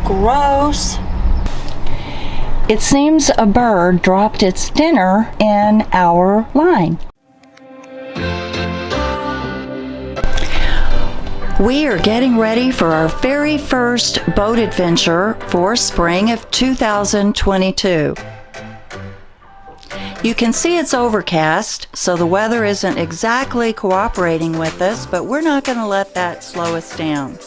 Gross. It seems a bird dropped its dinner in our line. We are getting ready for our very first boat adventure for spring of 2022. You can see it's overcast, so the weather isn't exactly cooperating with us, but we're not going to let that slow us down.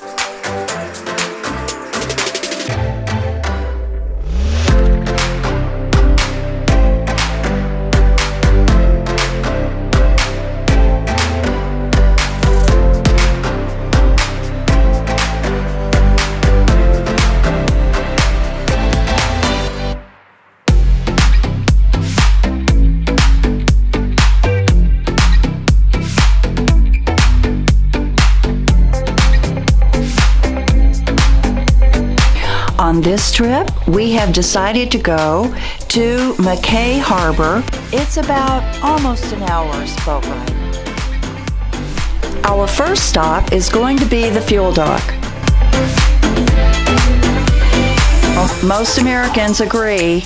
On this trip, we have decided to go to McKay Harbor. It's about almost an hour's boat ride. Our first stop is going to be the fuel dock. Most Americans agree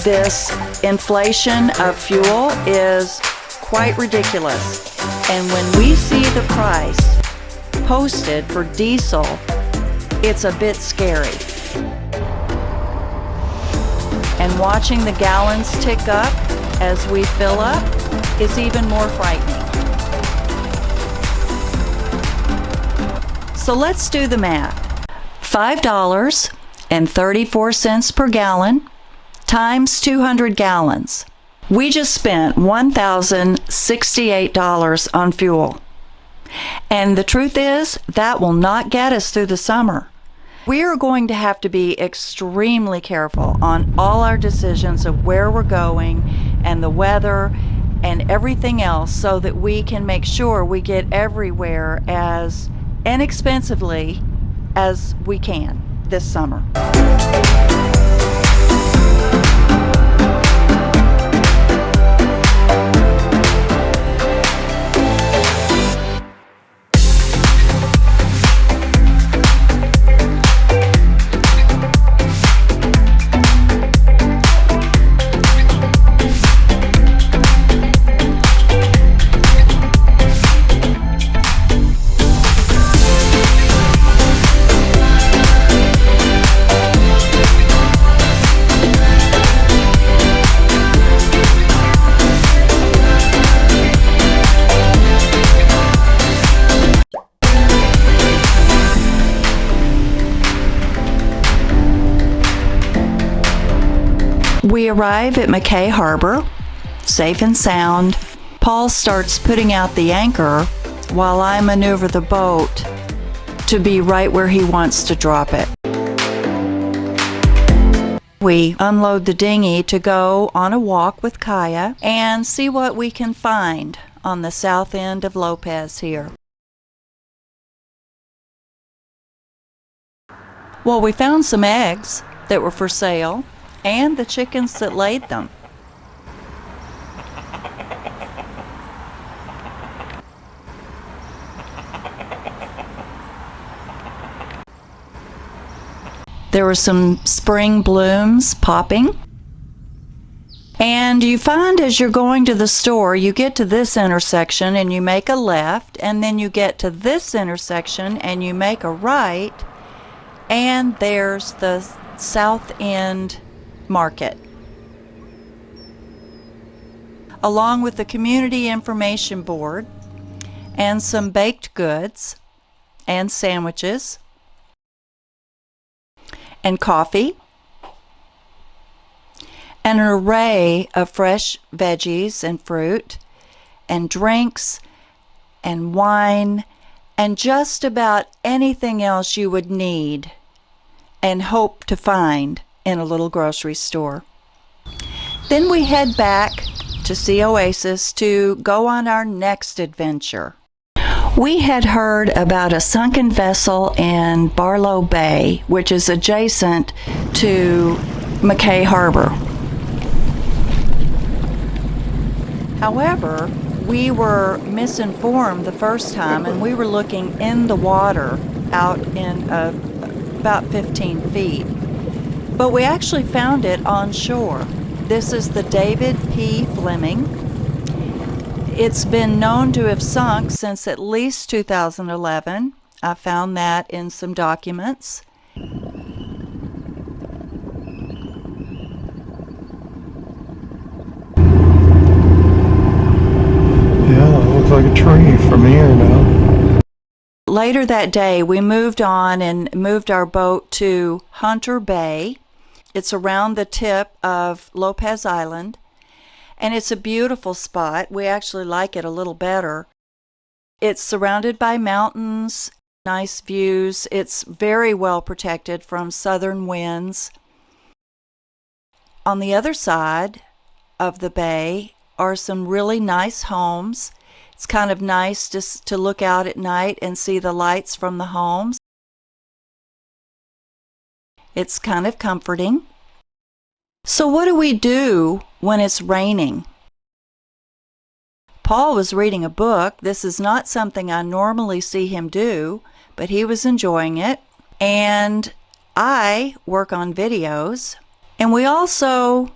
this inflation of fuel is quite ridiculous. And when we see the price posted for diesel, it's a bit scary. And watching the gallons tick up as we fill up is even more frightening. So let's do the math. $5.34 per gallon times 200 gallons. We just spent $1,068 on fuel. And the truth is, that will not get us through the summer. We are going to have to be extremely careful on all our decisions of where we're going and the weather and everything else so that we can make sure we get everywhere as inexpensively as we can this summer. We arrive at McKay Harbor, safe and sound. Paul starts putting out the anchor while I maneuver the boat to be right where he wants to drop it. We unload the dinghy to go on a walk with Kaya and see what we can find on the south end of Lopez here. Well, we found some eggs that were for sale and the chickens that laid them. There were some spring blooms popping. And you find as you're going to the store, you get to this intersection and you make a left, and then you get to this intersection and you make a right, and there's the South End Market, along with the community information board and some baked goods and sandwiches and coffee and an array of fresh veggies and fruit and drinks and wine and just about anything else you would need and hope to find in a little grocery store. Then we head back to see Oasis to go on our next adventure. We had heard about a sunken vessel in Barlow Bay, which is adjacent to McKay Harbor. However, we were misinformed the first time, and we were looking in the water out in a about 15 feet. But we actually found it on shore. This is the David P. Fleming. It's been known to have sunk since at least 2011. I found that in some documents. Yeah, it looks like a tree from here now. Later that day, we moved on and moved our boat to Hunter Bay. It's around the tip of Lopez Island, and it's a beautiful spot. We actually like it a little better. It's surrounded by mountains, nice views. It's very well protected from southern winds. On the other side of the bay are some really nice homes. It's kind of nice just to look out at night and see the lights from the homes. It's kind of comforting. So what do we do when it's raining? Paul was reading a book. This is not something I normally see him do, but he was enjoying it. And I work on videos. And we also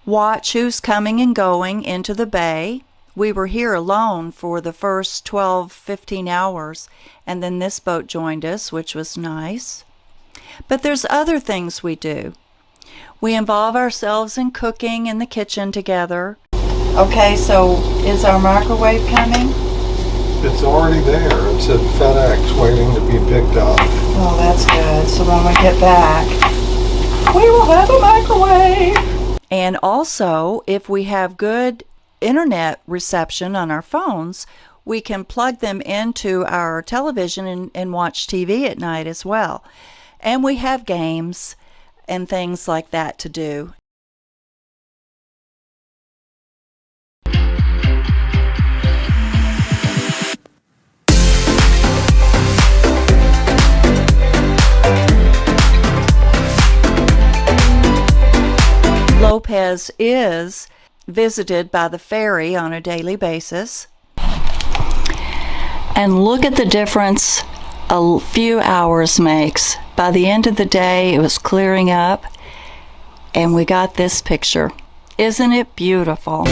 watch who's coming and going into the bay. We were here alone for the first 12-15 hours, and then this boat joined us, which was nice. But there's other things we do. We involve ourselves in cooking in the kitchen together. Okay, so is our microwave coming? It's already there. It's at FedEx waiting to be picked up. Oh, that's good. So when we get back, we will have a microwave. And also, if we have good internet reception on our phones, we can plug them into our television and watch TV at night as well. And we have games and things like that to do. Lopez is visited by the ferry on a daily basis. And look at the difference a few hours makes. By the end of the day, it was clearing up, and we got this picture. Isn't it beautiful?